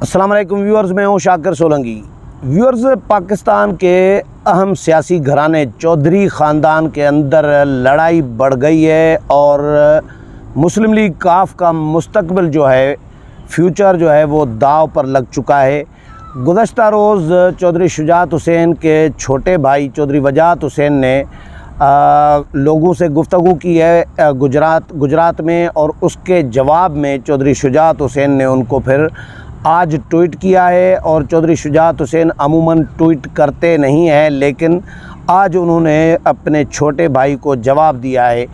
अस्सलाम वालेकुम व्यूअर्स, मैं हूँ शाकिर सोलंकी। व्यूअर्स, पाकिस्तान के अहम सियासी घराने चौधरी ख़ानदान के अंदर लड़ाई बढ़ गई है और मुस्लिम लीग काफ का मुस्तकबिल जो है, फ्यूचर जो है वो दाव पर लग चुका है। गुज़श्ता रोज़ चौधरी शुजात हुसैन के छोटे भाई चौधरी वजाहत हुसैन ने लोगों से गुफ्तगू की है गुजरात में, और उसके जवाब में चौधरी शुजात हुसैन ने उनको फिर आज ट्वीट किया है। और चौधरी शुजात हुसैन अमूमन ट्वीट करते नहीं हैं, लेकिन आज उन्होंने अपने छोटे भाई को जवाब दिया है।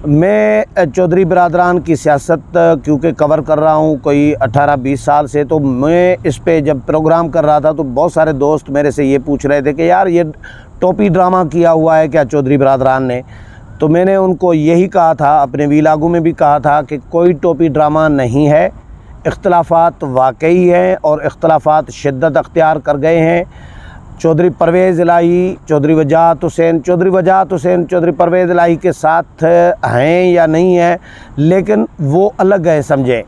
मैं चौधरी बिरादरान की सियासत क्योंकि कवर कर रहा हूँ कोई 18-20 साल से, तो मैं इस पे जब प्रोग्राम कर रहा था तो बहुत सारे दोस्त मेरे से ये पूछ रहे थे कि यार ये टोपी ड्रामा किया हुआ है क्या चौधरी बिरादरान ने। तो मैंने उनको यही कहा था, अपने वीलागू में भी कहा था कि कोई टोपी ड्रामा नहीं है, इख्तलाफात वाकई हैं और इख्तलाफात शिद्दत अख्तियार कर गए हैं। चौधरी परवेज़ इलाही, चौधरी वजाहत हुसैन चौधरी परवेज़ इलाही के साथ हैं या नहीं हैं, लेकिन वो अलग है, समझें।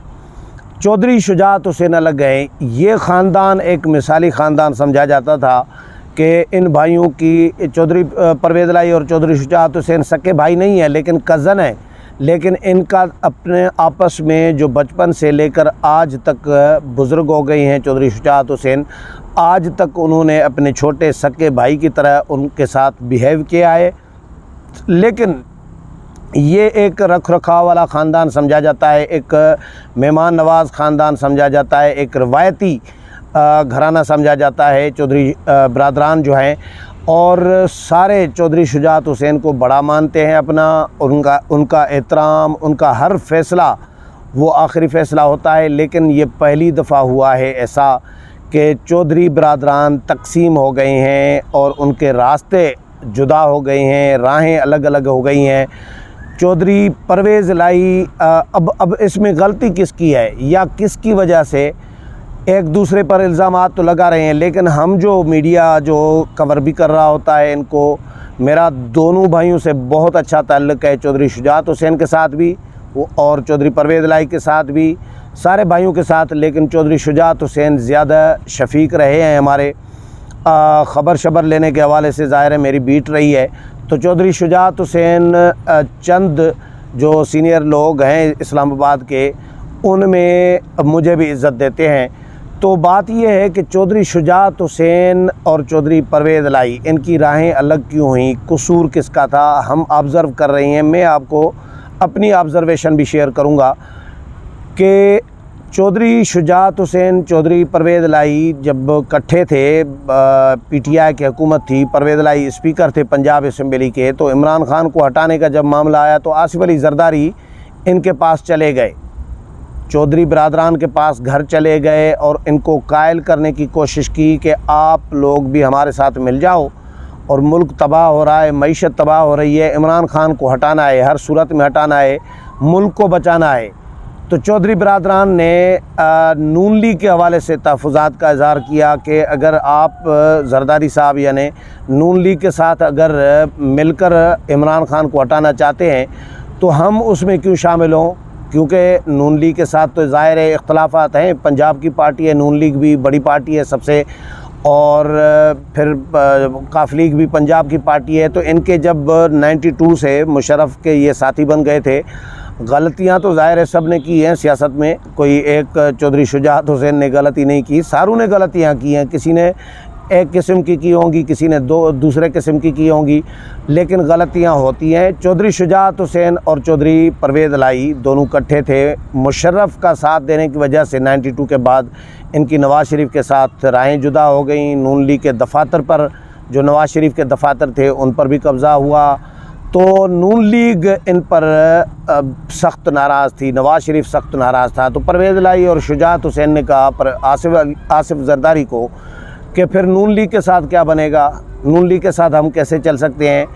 चौधरी शुजात हुसैन अलग है। ये ख़ानदान एक मिसाली ख़ानदान समझा जाता था कि इन भाइयों की, चौधरी परवेज़ इलाही और चौधरी शुजात हुसैन सके भाई नहीं है लेकिन कज़न है, लेकिन इनका अपने आपस में जो बचपन से लेकर आज तक बुज़ुर्ग हो गई हैं चौधरी शुजात हुसैन, आज तक उन्होंने अपने छोटे सके भाई की तरह उनके साथ बिहेव किया है। लेकिन ये एक रख रखाव वाला ख़ानदान समझा जाता है, एक मेहमान नवाज़ ख़ानदान समझा जाता है, एक रवायती घराना समझा जाता है चौधरी बिरादरान जो हैं, और सारे चौधरी शुजात हुसैन को बड़ा मानते हैं अपना। उनका एहतराम, उनका हर फ़ैसला वो आखिरी फ़ैसला होता है। लेकिन ये पहली दफ़ा हुआ है ऐसा कि चौधरी बिरादरान तकसीम हो गए हैं और उनके रास्ते जुदा हो गए हैं, राहें अलग अलग हो गई हैं। चौधरी परवेज़ इलाही अब इसमें गलती किसकी है या किसकी वजह से एक दूसरे पर इल्ज़ामात तो लगा रहे हैं, लेकिन हम जो मीडिया जो कवर भी कर रहा होता है, इनको, मेरा दोनों भाइयों से बहुत अच्छा ताल्लुक़ है, चौधरी शुजात हुसैन के साथ भी और चौधरी परवेज़ इलाही के साथ भी, सारे भाइयों के साथ। लेकिन चौधरी शुजात हुसैन ज़्यादा शफीक रहे हैं हमारे, ख़बर शबर लेने के हवाले से ज़ाहिर है मेरी बीट रही है। तो चौधरी शुजात हुसैन चंद जो सीनियर लोग हैं इस्लामाबाद के, उनमें मुझे भी इज़्ज़त देते हैं। तो बात यह है कि चौधरी शुजात हुसैन और चौधरी परवेज़ इलाही, इनकी राहें अलग क्यों हुई, कसूर किसका था, हम ऑब्ज़र्व कर रहे हैं। मैं आपको अपनी ऑब्ज़र्वेशन भी शेयर करूंगा कि चौधरी शुजात हुसैन, चौधरी परवेज़ इलाही जब इकट्ठे थे, पीटीआई की हुकूमत थी, परवेज़ इलाही स्पीकर थे पंजाब असम्बली के, तो इमरान खान को हटाने का जब मामला आया तो आसिफ अली ज़रदारी इनके पास चले गए, चौधरी बिरादरान के पास घर चले गए और इनको कायल करने की कोशिश की कि आप लोग भी हमारे साथ मिल जाओ, और मुल्क तबाह हो रहा है, मईशत तबाह हो रही है, इमरान खान को हटाना है, हर सूरत में हटाना है, मुल्क को बचाना है। तो चौधरी बिरादरान ने नून लीग के हवाले से तहफ़्फ़ुज़ात का इज़हार किया कि अगर आप ज़रदारी साहब यानी नून लीग के साथ अगर मिलकर इमरान खान को हटाना चाहते हैं तो हम उसमें क्यों शामिल हों, क्योंकि नून लीग के साथ तो ज़ाहिर है इख्तलाफात हैं, पंजाब की पार्टी है, नून लीग भी बड़ी पार्टी है सबसे, और फिर काफ लीग भी पंजाब की पार्टी है। तो इनके जब 92 से मुशर्रफ के ये साथी बन गए थे, गलतियां तो ज़ाहिर है सब ने की हैं सियासत में, कोई एक चौधरी शुजात हुसैन ने गलती नहीं की, सारों ने गलतियां की हैं, किसी ने एक किस्म की होंगी, किसी ने दूसरे किस्म की होंगी, लेकिन गलतियां होती हैं। चौधरी शुजात हुसैन और चौधरी परवेज़ इलाही दोनों इकट्ठे थे, मुशर्रफ का साथ देने की वजह से 92 के बाद इनकी नवाज़ शरीफ के साथ राहें जुदा हो गई। नून लीग के दफातर पर, जो नवाज़ शरीफ के दफातर थे, उन पर भी कब्ज़ा हुआ, तो नून लीग इन पर सख्त नाराज़ थी, नवाज़ शरीफ सख्त नाराज़ था। तो परवेज़ इलाही और शुजात हुसैन ने कहा पर आसिफ ज़रदारी को कि फिर नून लीग के साथ क्या बनेगा, नून लीग के साथ हम कैसे चल सकते हैं।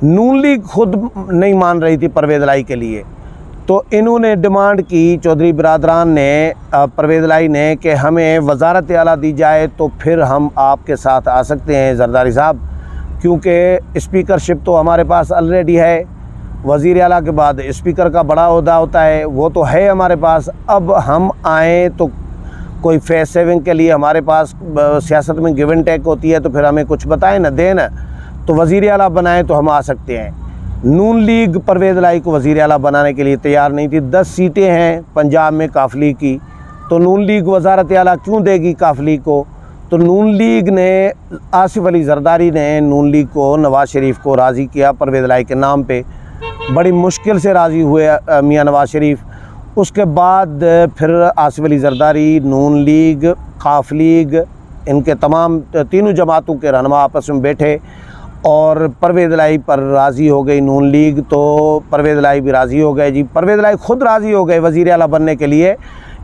नून लीग खुद नहीं मान रही थी परवेज़ इलाही के लिए, तो इन्होंने डिमांड की, चौधरी बिरादरान ने, परवेज़ इलाही ने, कि हमें वज़ारत आला दी जाए तो फिर हम आपके साथ आ सकते हैं ज़रदारी साहब, क्योंकि स्पीकरशिप तो हमारे पास ऑलरेडी है, वज़ीर आला के बाद स्पीकर का बड़ा ओहदा होता है, वो तो है हमारे पास। अब हम आएँ तो कोई फेस सेविंग के लिए हमारे पास सियासत में गिव एंड टेक होती है, तो फिर हमें कुछ बताएं ना, दें ना। तो वज़ीर आला बनाएं तो हम आ सकते हैं। नून लीग परवेज़ लाई को वज़ीर आला बनाने के लिए तैयार नहीं थी। 10 सीटें हैं पंजाब में काफ लीग की, तो नून लीग वज़ारत आला क्यों देगी काफ लीग को? तो नून लीग ने, आसिफ अली ज़रदारी ने नून लीग को, नवाज़ शरीफ को राज़ी किया परवेज़ लाई के नाम पे। बड़ी मुश्किल से राज़ी हुए मियाँ नवाज़ शरीफ। उसके बाद फिर आसिफ अली ज़रदारी, नून लीग, काफ लीग, इनके तमाम तीनों जमातों के रहनुमा आपस में बैठे और परवेज़ लाई पर राज़ी हो गई नून लीग। तो परवेज़ लाई भी राज़ी हो गए जी। परवेज़ लाई ख़ुद राज़ी हो गए वज़ीर आला बनने के लिए,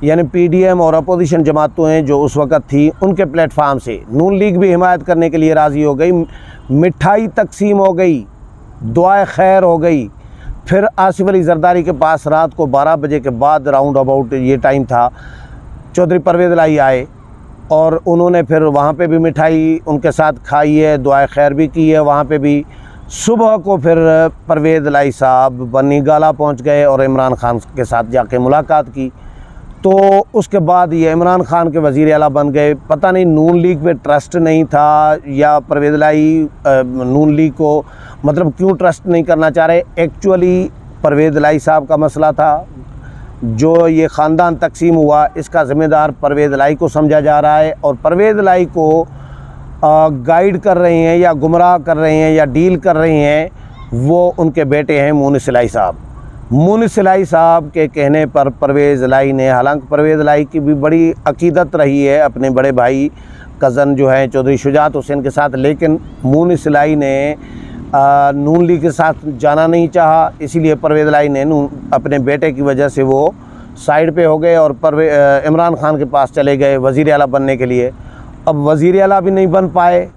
यानी पीडीएम और अपोजिशन जमातें हैं जो उस वक़्त थी, उनके प्लेटफार्म से नून लीग भी हिमायत करने के लिए राज़ी हो गई। मिठाई तकसीम हो गई, दुआए खैर हो गई। फिर आसिफ अली ज़रदारी के पास रात को 12 बजे के बाद राउंड अबाउट ये टाइम था, चौधरी परवेज़ लाई आए और उन्होंने फिर वहाँ पे भी मिठाई उनके साथ खाई है, दुआए खैर भी की है वहाँ पे भी। सुबह को फिर परवेज़ लाई साहब बनी गाला पहुँच गए और इमरान खान के साथ जाके मुलाकात की। तो उसके बाद ये इमरान खान के वज़ीर आला बन गए। पता नहीं नून लीग पे ट्रस्ट नहीं था या परवेज़ लाई नून लीग को मतलब क्यों ट्रस्ट नहीं करना चाह रहे। एक्चुअली परवेज़ लाई साहब का मसला था। जो ये ख़ानदान तकसीम हुआ इसका ज़िम्मेदार परवेज़ लाई को समझा जा रहा है और परवेज़ लाई को गाइड कर रहे हैं या गुमराह कर रहे हैं या डील कर रहे हैं वो उनके बेटे हैं मुनिस इलाही साहब। मुनिस इलाही साहब के कहने पर परवेज़ लाई ने, हालांकि परवेज़ लाई की भी बड़ी अकीदत रही है अपने बड़े भाई कज़न जो हैं चौधरी शुजात हुसैन के साथ, लेकिन मुनिस इलाही ने नून लीग के साथ जाना नहीं चाहा, इसीलिए परवेज़ लाई ने अपने बेटे की वजह से वो साइड पे हो गए और इमरान खान के पास चले गए वज़ीर आला बनने के लिए। अब वज़ीर आला भी नहीं बन पाए,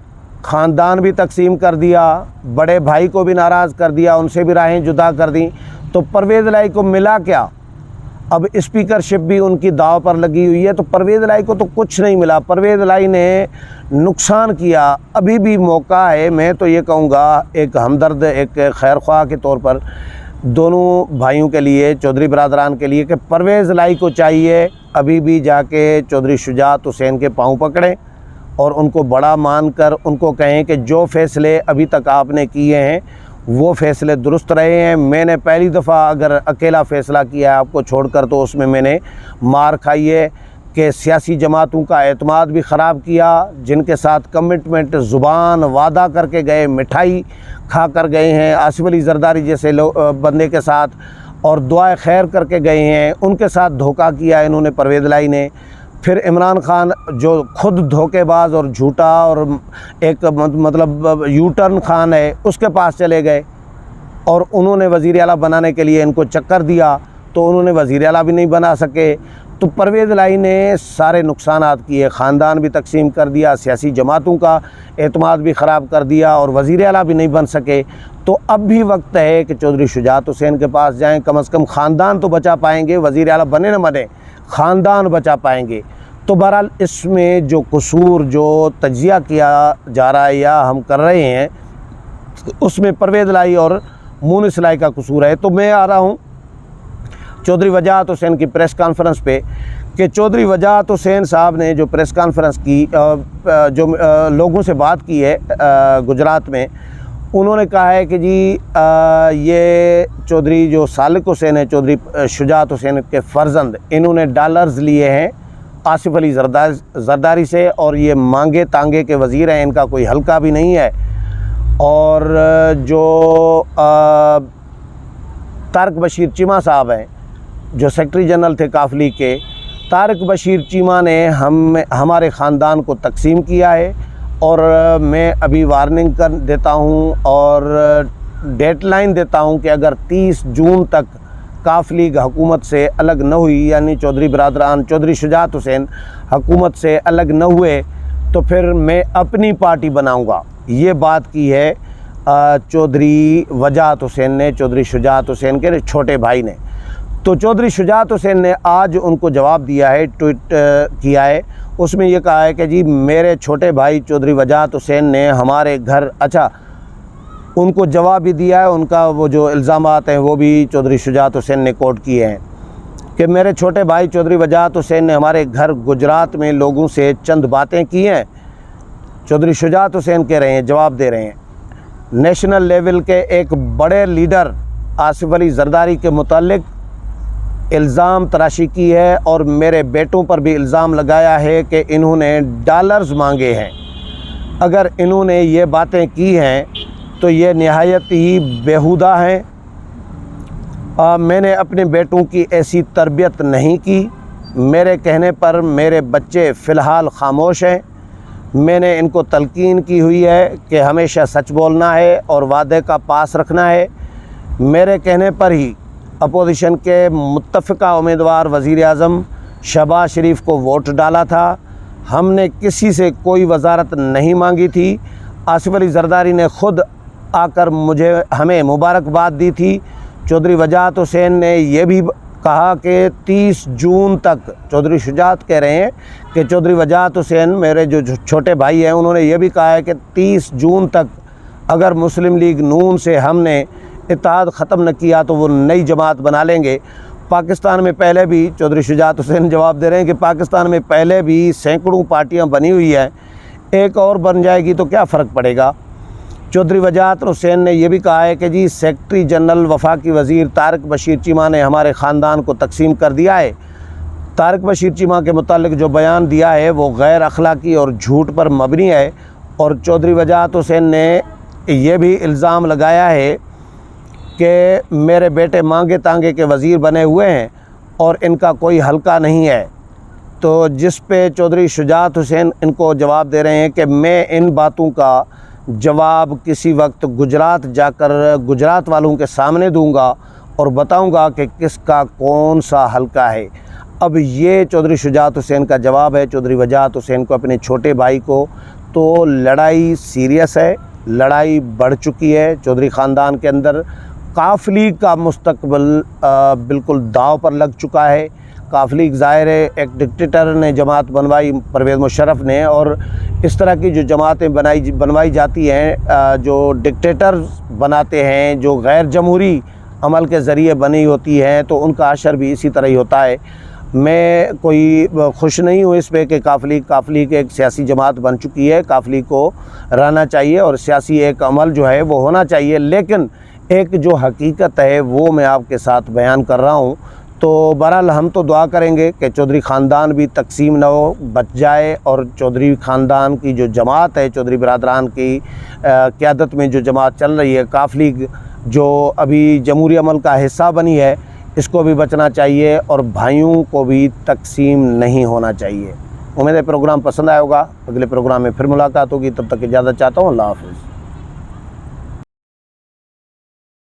ख़ानदान भी तकसीम कर दिया, बड़े भाई को भी नाराज़ कर दिया, उनसे भी राहें जुदा कर दी, तो परवेज़ लाई को मिला क्या? अब स्पीकरशिप भी उनकी दाव पर लगी हुई है, तो परवेज़ लाई को तो कुछ नहीं मिला। परवेज़ लाई ने नुकसान किया। अभी भी मौका है, मैं तो ये कहूँगा एक हमदर्द, एक खैर ख्वाह के तौर पर दोनों भाइयों के लिए, चौधरी बरादरान के लिए, कि परवेज़ लाई को चाहिए अभी भी जाके चौधरी शुजात हुसैन के पाँव पकड़ें और उनको बड़ा मानकर उनको कहें कि जो फ़ैसले अभी तक आपने किए हैं वो फ़ैसले दुरुस्त रहे हैं। मैंने पहली दफ़ा अगर अकेला फ़ैसला किया है आपको छोड़कर, तो उसमें मैंने मार खाई है कि सियासी जमातों का एतमाद भी ख़राब किया, जिनके साथ कमिटमेंट ज़ुबान वादा करके गए, मिठाई खा कर गए हैं आसिफ अली ज़रदारी जैसे बंदे के साथ, और दुआ खैर करके गए हैं, उनके साथ धोखा किया इन्होंने परवेज़ लाई ने। फिर इमरान खान जो खुद धोखेबाज और झूठा और एक मतलब यू टर्न खान है, उसके पास चले गए और उन्होंने वज़ीर आला बनाने के लिए इनको चक्कर दिया, तो उन्होंने वज़ीर आला भी नहीं बना सके। तो परवेज़ लाई ने सारे नुकसानात किए, ख़ानदान भी तकसीम कर दिया, सियासी जमातों का एतमाद भी ख़राब कर दिया और वज़ीर आला भी नहीं बन सके। तो अब भी वक्त है कि चौधरी शुजात हुसैन के पास जाएं, कम से कम ख़ानदान तो बचा पाएंगे, वज़ीर आला बने न बने ख़ानदान बचा पाएंगे। तो बहरहाल इसमें जो कसूर जो तज्जिया किया जा रहा है या हम कर रहे हैं, उसमें परवेज़ लाई और मुनिस लाई का कसूर है। तो मैं आ रहा हूँ चौधरी वजाहत हुसैन की प्रेस कॉन्फ्रेंस पे कि चौधरी वजाहत हुसैन साहब ने जो प्रेस कॉन्फ्रेंस की, जो लोगों से बात की है गुजरात में, उन्होंने कहा है कि जी ये चौधरी जो सालिक हुसैन है, चौधरी शुजात हुसैन के फ़र्जंद, इन्होंने डॉलर्स लिए हैं आसिफ अली ज़रदारी से और ये मांगे तांगे के वज़ीर हैं, इनका कोई हल्का भी नहीं है। और जो तारिक बशीर चीमा साहब हैं जो सेक्रेटरी जनरल थे काफ लीग के, तारिक बशीर चीमा ने हमारे ख़ानदान को तकसीम किया है और मैं अभी वार्निंग कर देता हूँ और डेडलाइन देता हूँ कि अगर 30 जून तक काफ लीग हुकूमत से अलग न हुई, यानी चौधरी बरादरान चौधरी शुजात हुसैन हुकूमत से अलग न हुए, तो फिर मैं अपनी पार्टी बनाऊँगा। ये बात की है चौधरी वजाहत हुसैन ने, चौधरी शुजात हुसैन के छोटे भाई ने। तो चौधरी शुजात हुसैन ने आज उनको जवाब दिया है, ट्वीट किया है, उसमें ये कहा है कि जी मेरे छोटे भाई चौधरी वजाहत हुसैन ने हमारे घर, अच्छा उनको जवाब भी दिया है, उनका वो जो इल्ज़ामात हैं वो भी चौधरी शुजात हुसैन ने कोट किए हैं। कि मेरे छोटे भाई चौधरी वजाहत हुसैन ने हमारे घर गुजरात में लोगों से चंद बातें की हैं। चौधरी शुजात हुसैन कह रहे हैं, जवाब दे रहे हैं, नेशनल लेवल के एक बड़े लीडर आसिफ अली जरदारी के मुतालिक इल्ज़ाम तराशी की है और मेरे बेटों पर भी इल्ज़ाम लगाया है कि इन्होंने डॉलर्स मांगे हैं। अगर इन्होंने ये बातें की हैं तो ये नहायत ही बेहुदा हैं। मैंने अपने बेटों की ऐसी तरबियत नहीं की। मेरे कहने पर मेरे बच्चे फ़िलहाल ख़ामोश हैं। मैंने इनको तलकीन की हुई है कि हमेशा सच बोलना है और वादे का पास रखना है। मेरे कहने पर ही अपोजिशन के मुत्तफ़िका उम्मीदवार वज़ीर आज़म शहबाज शरीफ को वोट डाला था। हमने किसी से कोई वजारत नहीं मांगी थी। आसिफ अली जरदारी ने ख़ुद आकर हमें मुबारकबाद दी थी। चौधरी वजाहत हुसैन ने यह भी कहा कि 30 जून तक, चौधरी शुजात कह रहे हैं कि चौधरी वजाहत हुसैन मेरे जो छोटे भाई हैं, उन्होंने ये भी कहा है कि 30 जून तक अगर मुस्लिम लीग नून से हमने इत्तेहाद ख़त्म न किया तो वो नई जमात बना लेंगे। पाकिस्तान में पहले भी, चौधरी शुजात हुसैन जवाब दे रहे हैं कि पाकिस्तान में पहले भी सैकड़ों पार्टियां बनी हुई हैं, एक और बन जाएगी तो क्या फ़र्क पड़ेगा। चौधरी वजाहत हुसैन ने यह भी कहा है कि जी सेक्रेटरी जनरल वफाकी वज़ीर तारिक बशीर चीमा ने हमारे ख़ानदान को तकसीम कर दिया है। तारिक बशीर चीमा के मुतालिक जो बयान दिया है वो गैर अखलाकी और झूठ पर मबनी है। और चौधरी वजाहत हुसैन ने यह भी इल्ज़ाम लगाया है कि मेरे बेटे मांगे तांगे के वज़ीर बने हुए हैं और इनका कोई हल्का नहीं है। तो जिस पे चौधरी शुजात हुसैन इनको जवाब दे रहे हैं कि मैं इन बातों का जवाब किसी वक्त गुजरात जाकर गुजरात वालों के सामने दूंगा और बताऊंगा कि किसका कौन सा हल्का है। अब ये चौधरी शुजात हुसैन का जवाब है चौधरी वजाहत हुसैन को, अपने छोटे भाई को। तो लड़ाई सीरियस है, लड़ाई बढ़ चुकी है चौधरी ख़ानदान के अंदर। काफ़ली का मुस्तकबिल बिल्कुल दाव पर लग चुका है। काफ़ली ज़ाहिर है एक डिक्टेटर ने जमात बनवाई, परवेज़ मुशर्रफ ने, और इस तरह की जो जमातें बनवाई जाती हैं, जो डिक्टेटर बनाते हैं, जो गैर जमहूरी अमल के ज़रिए बनी होती हैं, तो उनका असर भी इसी तरह ही होता है। मैं कोई खुश नहीं हूँ इस पे कि काफ़ली के एक सियासी जमात बन चुकी है। काफ़ली को रहना चाहिए और सियासी एक अमल जो है वो होना चाहिए, लेकिन एक जो हकीकत है वो मैं आपके साथ बयान कर रहा हूँ। तो बहरहाल हम तो दुआ करेंगे कि चौधरी ख़ानदान भी तकसीम न हो, बच जाए, और चौधरी ख़ानदान की जो जमात है, चौधरी बिरादरान की क़यादत में जो जमात चल रही है, काफ़ली जो अभी जमहूरी अमल का हिस्सा बनी है, इसको भी बचना चाहिए और भाइयों को भी तकसीम नहीं होना चाहिए। उम्मीद है प्रोग्राम पसंद आया होगा। अगले प्रोग्राम में फिर मुलाकात होगी, तब तक इजाज़त चाहता हूँ। अल्लाह हाफ़िज़।